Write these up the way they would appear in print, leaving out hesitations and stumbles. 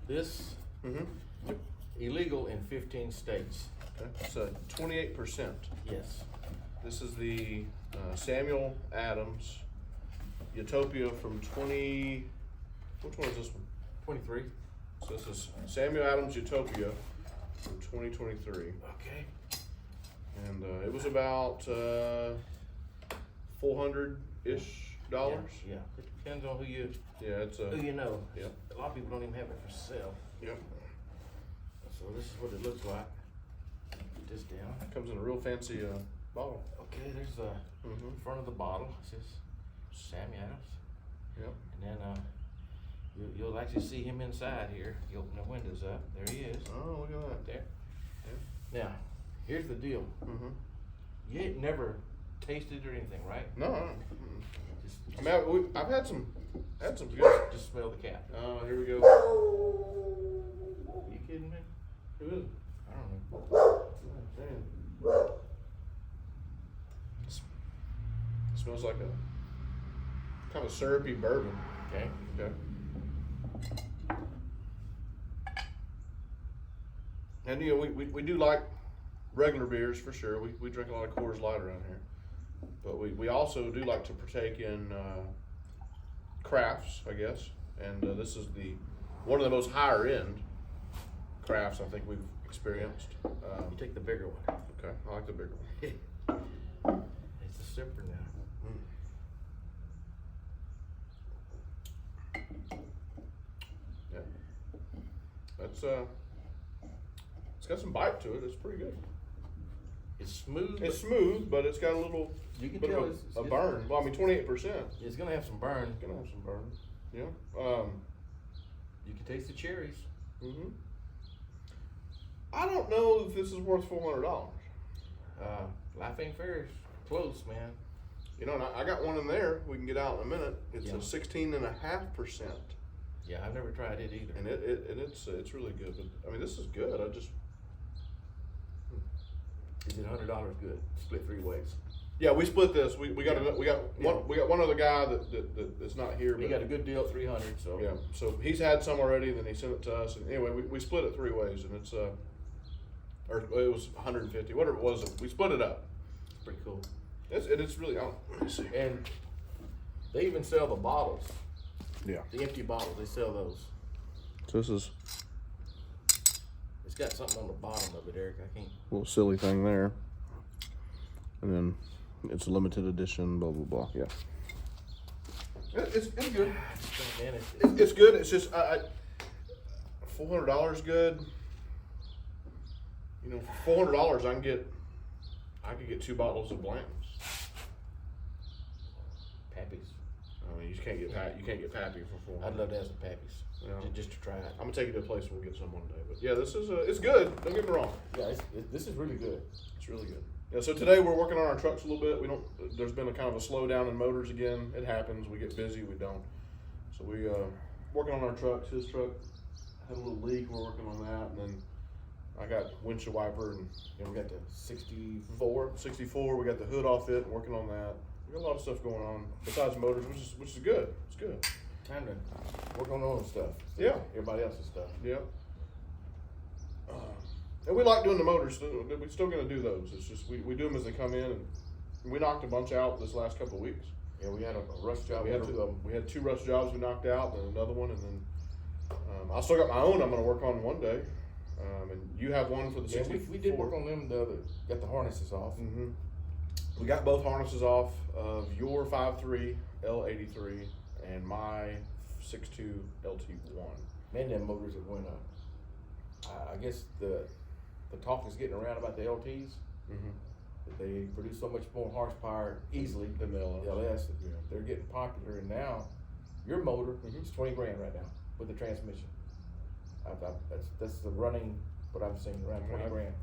This illegal in 15 states. Okay. It's 28%. Yes. This is the Samuel Adams Utopia from 20. Which one is this one? 23. So this is Samuel Adams Utopia from 2023, Okay. and it was about $400-ish. Yeah. It depends on who you Yeah, who you know. Yep. A lot of people don't even have it for sale. Yep. So this is what it looks like. Put this down. Comes in a real fancy bottle. Okay, there's the front of the bottle. It says Sam Adams. Yep. And then you'll actually see him inside here. You open the windows up. There he is. Oh, look at Right that. there. Now, here's the deal. You ain't never tasted or anything, right? No. Just, I mean, I've had some good. just smell the cap. Oh, here we go. Are you kidding me? Who is it? I don't know. Damn. Smells like a kind of syrupy bourbon. Okay. Okay. And you know, we do like regular beers for sure. We drink a lot of Coors Light around here, but we also do like to partake in crafts, I guess. And this is one of the most higher end crafts I think we've experienced. You take the bigger one. Okay, I like the bigger one. It's a sipper now. Yeah, that's it's got some bite to it. It's pretty good. It's smooth. It's smooth, but it's got a little You can bit tell of it's a burn. Well, I mean, 28%. It's gonna have some burn. Gonna have some burn. Yeah. You can taste the cherries. I don't know if this is worth $400. Life ain't fair. It's close, man. You know, and I got one in there. We can get out in a minute. It's Yeah. a 16.5%, Yeah, I've never tried it either. and it's really good. But I mean, this is good. Is it $100 good? Split 3 ways. Yeah, we split this. We got Yeah. we got one other guy that's not here. We But got a good deal at 300. So yeah, so he's had some already. Then he sent it to us, and anyway, we split it 3 ways, and it's or it was 150, whatever it was. We split it up. it's pretty cool. It's really. Let me see. And they even sell the bottles, Yeah. the empty bottles. They sell those. So this is It's got something on the bottom of it, Eric. I can't. a little silly thing there, and then it's a limited edition. Blah blah blah. Yeah. It's good. Man, It's good. It's just $400 good. You know, for $400 I could get 2 bottles of Blanton's. Pappies. I mean, you can't get Pappy for $400. I'd love to have some pappies. Yeah. Just to try it. I'm gonna take you to a place where we'll get some one day. But yeah, this is it's good. Don't get me wrong. Yeah, this is really good. It's really good. Yeah. So today we're working on our trucks a little bit. There's been a kind of a slowdown in motors again. It happens. We get busy. We don't. So we working on our trucks. His truck had a little leak. We're working on that, and then I got windshield wiper and And we got the 64. 64. We got the hood off it. Working on that. We got a lot of stuff going on besides motors, which is good. It's good. Time to work on our own stuff. Yeah. Everybody else's stuff. Yep. And we like doing the motors. We're still going to do those. It's just we do them as they come in, and we knocked a bunch out this last couple of weeks. Yeah, we had a rush job. We had 2 rush jobs we knocked out, and another one, and then I still got my own. I'm going to work on one day. And you have one for the Yeah, 64. we did work on them. Got the harnesses off. Mm-hmm. We got both harnesses off of your 5.3 L83 and my 6.2 LT1. Man, them motors have went up. I guess the talk is getting around about the LTs. Mm-hmm. That they produce so much more horsepower easily Than the LS. Yeah. They're getting popular, and now your motor is 20 grand right now with the transmission. That's the running. What I've seen around 20 Right. grand.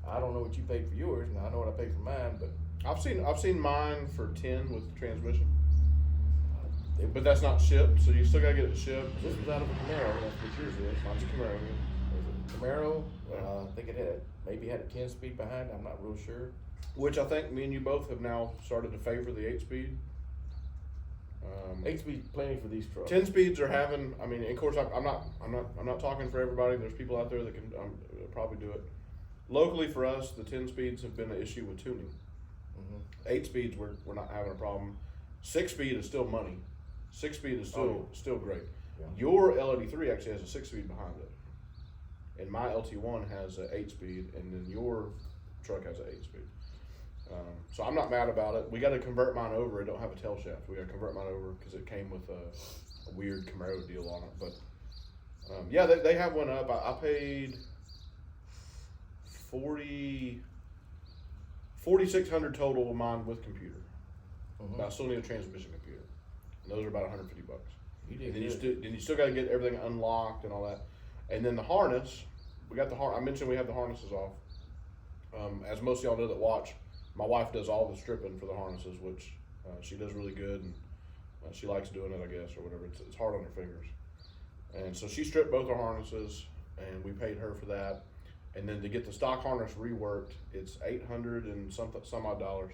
I don't know what you paid for yours, and I know what I paid for mine, but I've seen mine for 10 with the transmission, but that's not shipped, so you still gotta get it shipped. this was out of a Camaro. That's what yours is. Mine's a Camaro. It was a Camaro. I think it had a 10-speed behind it. I'm not real sure. Which I think me and you both have now started to favor the 8-speed. 8 speed's plenty for these trucks. 10 speeds are having. I mean, of course, I'm not talking for everybody. There's people out there that can probably do it. Locally for us, the 10 speeds have been an issue with tuning. 8 speeds, we're not having a problem. 6 speed is still money. 6 speed is still great. Yeah. Your L83 actually has a 6 speed behind it, and my LT1 has an 8 speed, and then your truck has an 8 speed. So I'm not mad about it. We got to convert mine over. It don't have a tail shaft. We got to convert mine over because it came with a weird Camaro deal on it. But yeah, they have one up. I paid $4,600 total of mine with computer. But I still need a transmission computer, and those are about $150. You did And good. then you still got to get everything unlocked and all that. And then the harness, we got the I mentioned we have the harnesses off. As most of y'all know that watch, my wife does all the stripping for the harnesses, which she does really good, and she likes doing it, I guess, or whatever. It's hard on her fingers. And so she stripped both our harnesses, and we paid her for that. And then to get the stock harness reworked, it's $800 and some odd dollars.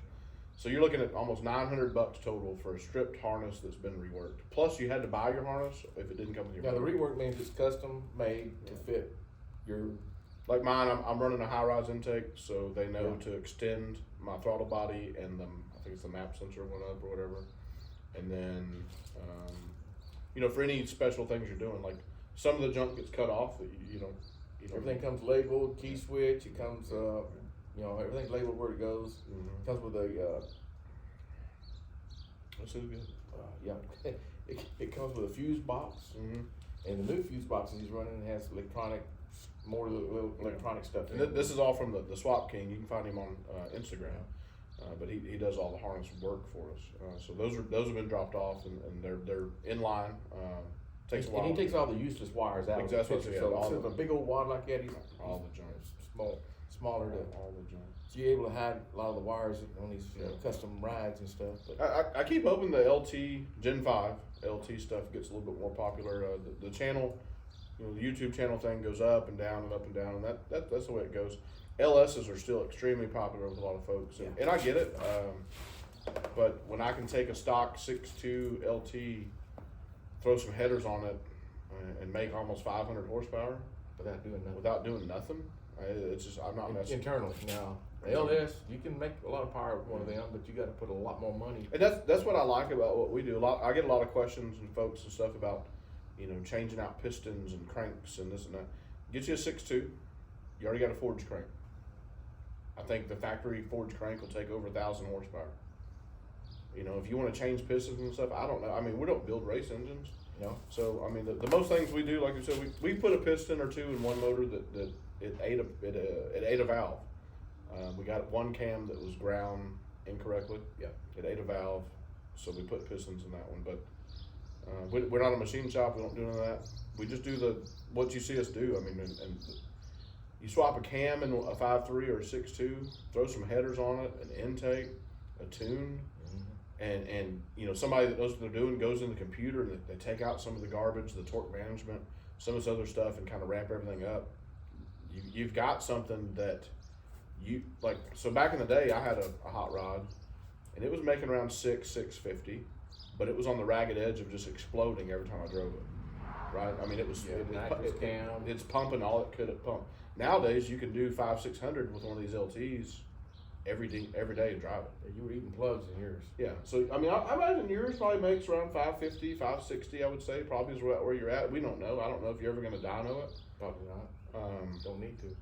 So you're looking at almost $900 total for a stripped harness that's been reworked. Plus, you had to buy your harness if it didn't come with your. Now the rework means it's custom made to fit your. Like mine, I'm running a high-rise intake, so they know to extend my throttle body, and I think it's the map sensor went up or whatever. And then, for any special things you're doing, like some of the junk gets cut off that you don't. Everything comes labeled, key switch. It comes, everything's labeled where it goes. It comes with a. That's so good. It comes with a fuse box, and the new fuse boxes he's running has more little electronic stuff. And this is all from the Swap King. You can find him on Instagram, but he does all the harness work for us. So those have been dropped off, and they're in line. Takes a while. And he takes all the useless wires out. Exactly. Of the picture, so instead of a big old wad like that, he's all the junk. Smaller to. All the junk. So you're able to hide a lot of the wires on these custom rides and stuff. But I keep hoping the LT Gen 5 LT stuff gets a little bit more popular. The channel, the YouTube channel thing goes up and down and up and down, and that's the way it goes. LSs are still extremely popular with a lot of folks, and I get it. But when I can take a stock 6.2 LT, throw some headers on it, and make almost 500 horsepower without doing nothing. It's just I'm not messing. Internally now. The LS, you can make a lot of power with one of them, but you got to put a lot more money. And that's what I like about what we do. I get a lot of questions and folks and stuff about, changing out pistons and cranks and this and that. Get you a 6.2. You already got a forged crank. I think the factory forged crank will take over 1,000 horsepower. If you want to change pistons and stuff, I don't know. I mean, we don't build race engines. So I mean, the most things we do, like you said, we put a piston or two in one motor that it ate a valve. We got one cam that was ground incorrectly. It ate a valve, so we put pistons in that one. But we're not a machine shop. We don't do none of that. We just do what you see us do. I mean, and you swap a cam in a 5.3 or a 6.2, throw some headers on it, an intake, a tune. And somebody that knows what they're doing goes in the computer and they take out some of the garbage, the torque management, some of this other stuff, and kind of wrap everything up. You've got something that you like. So back in the day, I had a hot rod, and it was making around 650, but it was on the ragged edge of just exploding every time I drove it. Right? I mean, it's pumping all it could pump. Nowadays, you can do 500-600 with one of these LTs. Every day and drive it. You were eating plugs in yours. Yeah, so I mean, I imagine yours probably makes around 550, 560. I would say probably is where you're at. We don't know. I don't know if you're ever going to dyno it. Probably not. Don't need to.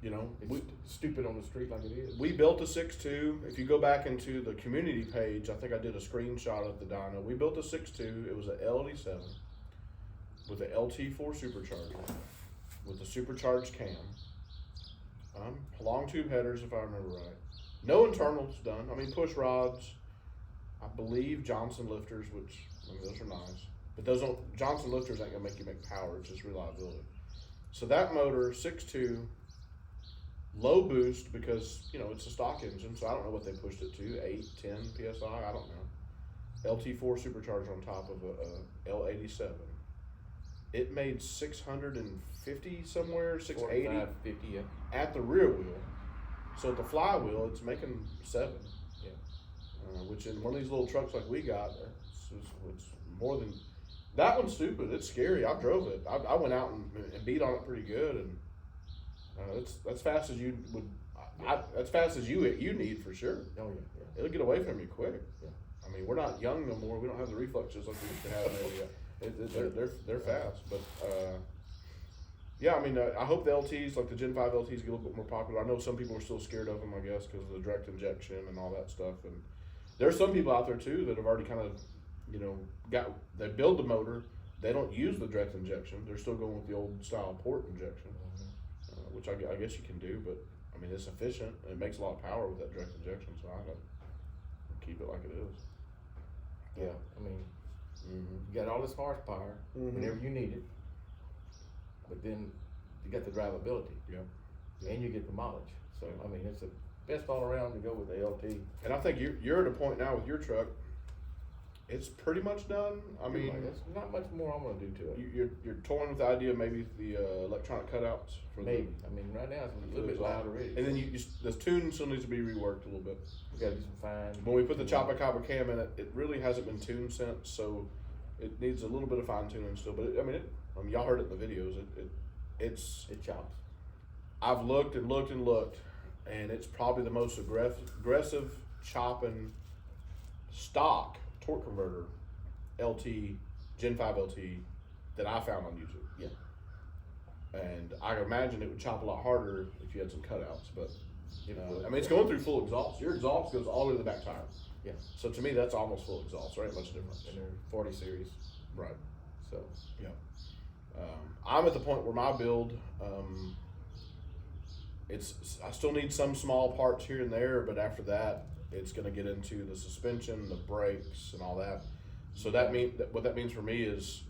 It's stupid on the street like it is. We built a 6.2. If you go back into the community page, I think I did a screenshot of the dyno. We built a 6.2. It was an LD7 with an LT4 supercharger with a supercharged cam. Long tube headers, if I remember right. No internals done. I mean, push rods. I believe Johnson lifters, which those are nice, but Johnson lifters ain't gonna make you make power. It's just reliability. So that motor, 6.2, low boost because it's a stock engine. So I don't know what they pushed it to, 8, 10 psi. I don't know. LT4 supercharger on top of a L87. It made 650 somewhere, 680 50, at the rear wheel. So at the flywheel, it's making 7. Yeah. Which in one of these little trucks like we got, that's It's more than that one's stupid. It's scary. I drove it. I went out and beat on it pretty good, and that's fast as you would. That's fast as you need for sure. Oh yeah. It'll get away from you quick. Yeah. I mean, we're not young no more. We don't have the reflexes like we used to have. Maybe they're fast, but yeah. I mean, I hope the LTs, like the Gen 5 LTs, get a little bit more popular. I know some people are still scared of them, I guess, because of the direct injection and all that stuff. And there's some people out there too that have already kind of, they build the motor. They don't use the direct injection. They're still going with the old style port injection, which I guess you can do, but I mean, it's efficient and it makes a lot of power with that direct injection. So I don't keep it like it is. Yeah, I mean, you got all this horsepower whenever you need it, but then you got the drivability. Yeah. And you get the mileage. So I mean, it's the best all around to go with the LT. And I think you're at a point now with your truck. It's pretty much done. I mean, there's not much more I'm gonna do to it. you're toying with the idea of maybe the electronic cutouts for Maybe. I mean, right now it's a little bit loud already. And then the tune still needs to be reworked a little bit. We gotta do some fine. When we put the Choppa Copper cam in it, it really hasn't been tuned since, so it needs a little bit of fine tuning still. But I mean, y'all heard it in the videos. It chops. I've looked and looked and looked, and it's probably the most aggressive chopping stock torque converter LT, Gen 5 LT that I found on YouTube. Yeah. And I imagine it would chop a lot harder if you had some cutouts, but I mean, it's going through full exhaust. Your exhaust goes all the way to the back tire. Yeah. So to me, that's almost full exhaust, right? Much difference. And they're 40 series. Right. So. Yeah. I'm at the point where my build, I still need some small parts here and there, but after that, it's going to get into the suspension, the brakes, and all that. So what that means for me is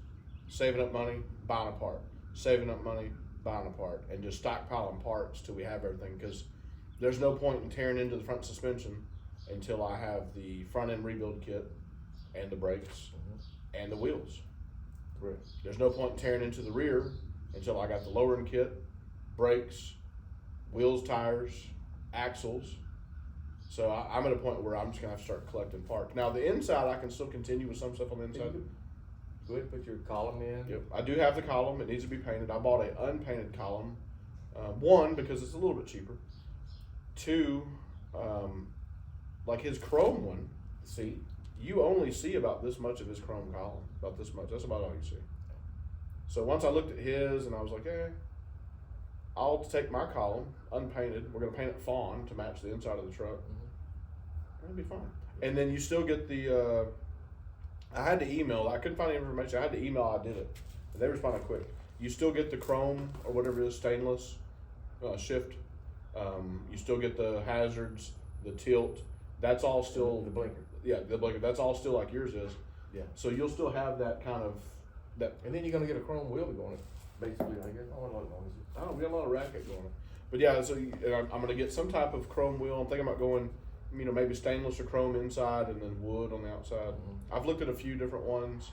saving up money, buying a part, saving up money, buying a part, and just stockpiling parts till we have everything. Because there's no point in tearing into the front suspension until I have the front end rebuild kit and the brakes and the wheels. Right. There's no point in tearing into the rear until I got the lower end kit, brakes, wheels, tires, axles. So I'm at a point where I'm just gonna have to start collecting parts. Now the inside, I can still continue with some stuff on the inside. Go ahead and put your column in. Yep, I do have the column. It needs to be painted. I bought an unpainted column. One, because it's a little bit cheaper. Two, like his chrome one. See, you only see about this much of his chrome column. About this much. That's about all you see. So once I looked at his, and I was like, I'll take my column unpainted. We're gonna paint it fawn to match the inside of the truck. It'll be fine. And then you still get the. I had to email. I couldn't find any information. I had to email. I did it. And they responded quick. You still get the chrome or whatever it is, stainless shift. You still get the hazards, the tilt. That's all still the blinker. Yeah, the blinker. That's all still like yours is. Yeah. So you'll still have that kind of that. And then you're gonna get a chrome wheel to go on it. Basically, I guess. Oh, we got a lot of racket going. But yeah, so I'm gonna get some type of chrome wheel. I'm thinking about going, maybe stainless or chrome inside and then wood on the outside. I've looked at a few different ones.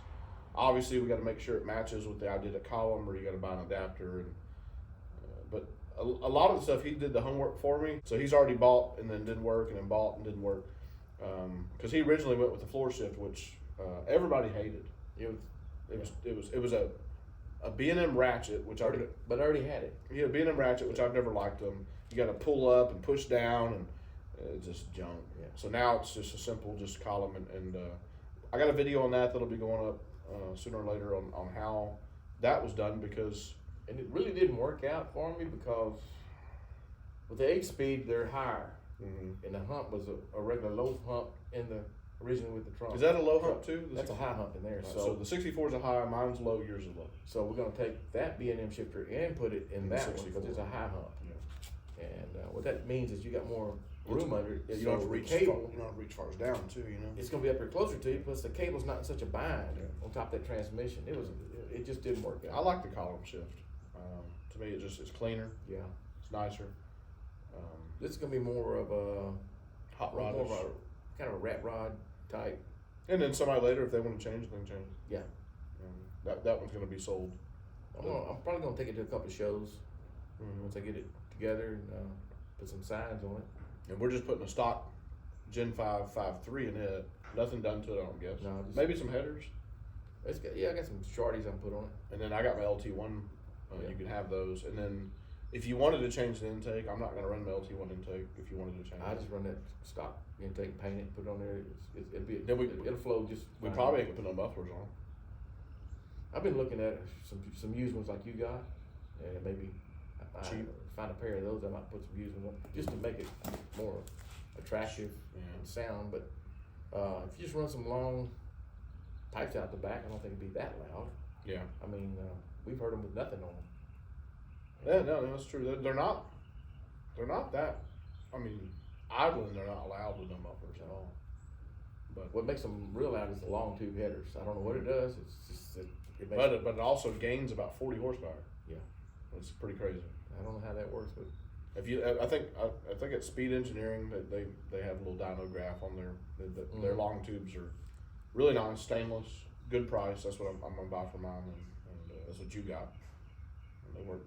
Obviously, we got to make sure it matches with the idea of column, or you got to buy an adapter. And but a lot of the stuff he did the homework for me. So he's already bought and then didn't work, and then bought and didn't work. Because he originally went with the floor shift, which everybody hated. It was a B&M ratchet, which but I already had it. Yeah, B&M ratchet, which I've never liked them. You got to pull up and push down, and it's just junk. Yeah. So now it's just a simple column, and I got a video on that'll be going up sooner or later on how that was done, because and it really didn't work out for me because with the 8-speed they're higher, and the hump was a regular low hump originally with the trunk. Is that a low hump too? That's a high hump in there. So the 64 is a high, mine's low, yours is low. So we're gonna take that B&M shifter and put it in that one because it's a high hump. Yeah. And what that means is you got more room under it. You don't have to reach far, cable. you don't have to reach far as down too. It's gonna be up here closer to you. Plus the cable's not in such a bind on top of that transmission. It just didn't work out. I like the column shift. To me, it's cleaner. Yeah. It's nicer. This is gonna be more of a hot rod, kind of a rat rod type. And then somebody later, if they want to change it, they can change it. Yeah. That one's gonna be sold. I'm probably gonna take it to a couple of shows once I get it together and put some signs on it. And we're just putting a stock Gen 5 5.3 in it. Nothing done to it, I don't guess. No, just- Maybe some headers. It's got, yeah, I got some shorties I put on it. And then I got my LT1. Yeah. You can have those. And then if you wanted to change the intake, I'm not going to run my LT1 intake. If you wanted to change I it. just run that stock intake, paint it, put it on there. It'll be, Then it'll flow just. We fine. probably ain't going to put no mufflers on. I've been looking at some used ones like you got, and maybe I Cheap. find a pair of those. I might put some used ones on just to make it more attractive Yeah. and sound. But if you just run some long pipes out the back, I don't think it'd be that loud. Yeah. I mean, we've heard them with nothing on them. Yeah, no, that's true. They're not that, I mean, idling, they're not loud with no mufflers at all. But What makes them real loud is the long tube headers. I don't know what it does. It's just it makes. but it also gains about 40 horsepower. Yeah. It's pretty crazy. I don't know how that works, but If you, I think at Speed Engineering that they have a little dyno graph on their long tubes are really nice, stainless, good price. That's what I'm gonna buy for mine, and that's what you got. And they work.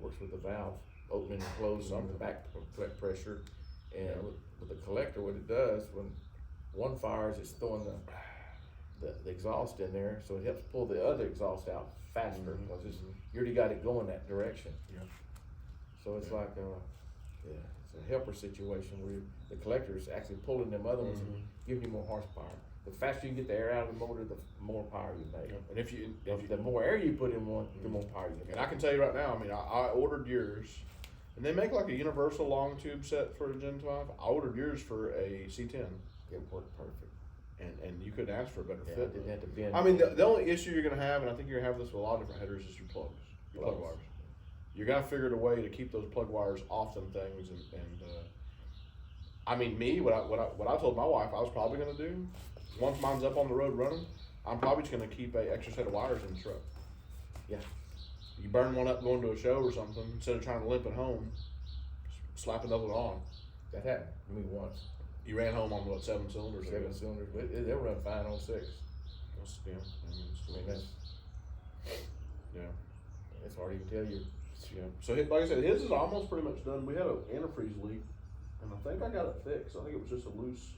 works with the valve opening and closing on the back pressure. And with the collector, what it does when one fires, it's throwing the exhaust in there, so it helps pull the other exhaust out faster because you already got it going that direction. Yeah. So it's like it's a helper situation where the collector is actually pulling them other ones and giving you more horsepower. The faster you can get the air out of the motor, the more power you make. And if you The more air you put in one, the more power you and make. I can tell you right now, I mean, I ordered yours, and they make like a universal long tube set for a Gen 5. I ordered yours for a C10, It worked perfect. and you couldn't ask for a better Yeah, I fit. didn't have to bend. I mean, the only issue you're gonna have, and I think you're gonna have this with a lot of different headers, is your plugs, your plug Plugs. wires. You're gonna figure out a way to keep those plug wires off them things, and I mean, what I told my wife I was probably gonna do, once mine's up on the road running, I'm probably just gonna keep a extra set of wires in the truck. Yeah. You burn one up going to a show or something, instead of trying to limp it home, slap another one on. That happened to me once. You ran home on what, 7 cylinders? I 7 guess? cylinders, but they'll run fine on 6. That's, yeah, I mean, that's, yeah. it's hard to even tell you. Yeah. So like I said, his is almost pretty much done. We had an antifreeze leak, and I think I got it fixed. I think it was just a loose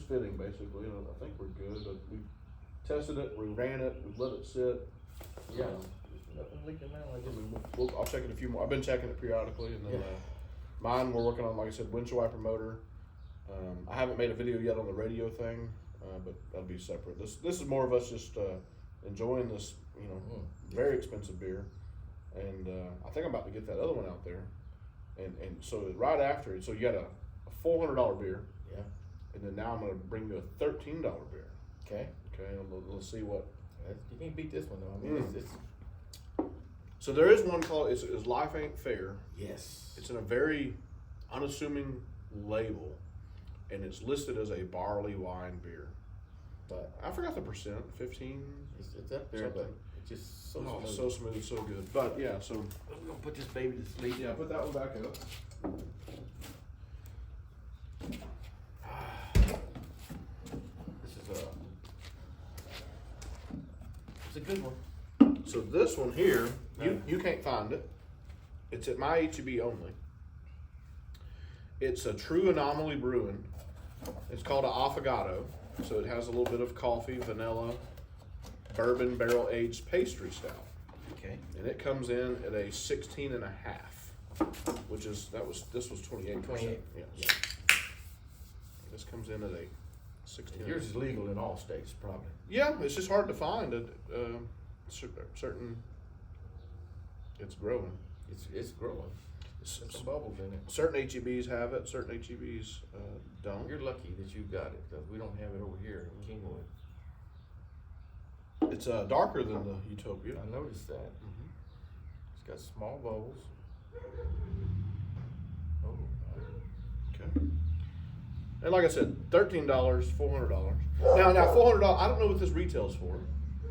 fitting basically. And I think we're good. But we tested it, we ran it, we let it sit. Yeah. There's nothing leaking now. I I just, mean, I'll check it a few more. I've been checking it periodically, and then Yeah. mine we're working on, like I said, windshield wiper motor. I haven't made a video yet on the radio thing, but that'll be separate. This is more of us just enjoying this, very expensive beer, and I think I'm about to get that other one out there, and so right after, so you got a $400 beer, yeah. and then now I'm gonna bring you a $13 beer. Okay. Okay, and we'll see what. You can't beat this one though. I mean, it's So there is one called it's Life Ain't Fair. yes. It's in a very unassuming label, and it's listed as a barley wine beer. But I forgot the percent, 15. it's up there, Something. but it's just so Oh, smooth. so smooth, so good. But yeah, so We're gonna put this baby to sleep. yeah, put that one back up. This is it's a good one. So this one here, you can't find it. It's at my HEB only. It's a True Anomaly Brewing. It's called an affogato. So it has a little bit of coffee, vanilla, bourbon barrel aged pastry stout. Okay. And it comes in at a 16.5, which is this was 28%. 28. Yeah. This comes in at a 16. Yours is legal in all states, probably. Yeah, it's just hard to find it. Certain. It's growing. It's growing. There's some bubbles in it. Certain HEBs have it. Certain HEBs don't. You're lucky that you got it because we don't have it over here in Kingwood. It's darker than the Utopia. I noticed that. It's got small bubbles. Oh, Okay. And like I said, $13, $400. Now $400. I don't know what this retails for.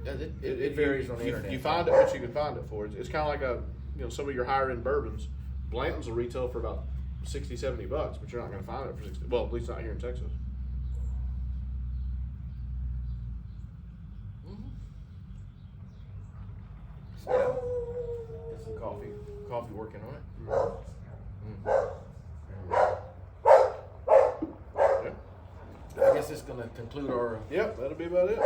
it varies on the internet. You find it what you can find it for. It's kind of like some of your higher end bourbons. Blanton's will retail for about $60, $70, but you're not going to find it for 60. Well, at least not here in Texas. Got some coffee working on it. Yeah. this gonna conclude our Yep, that'll be about it.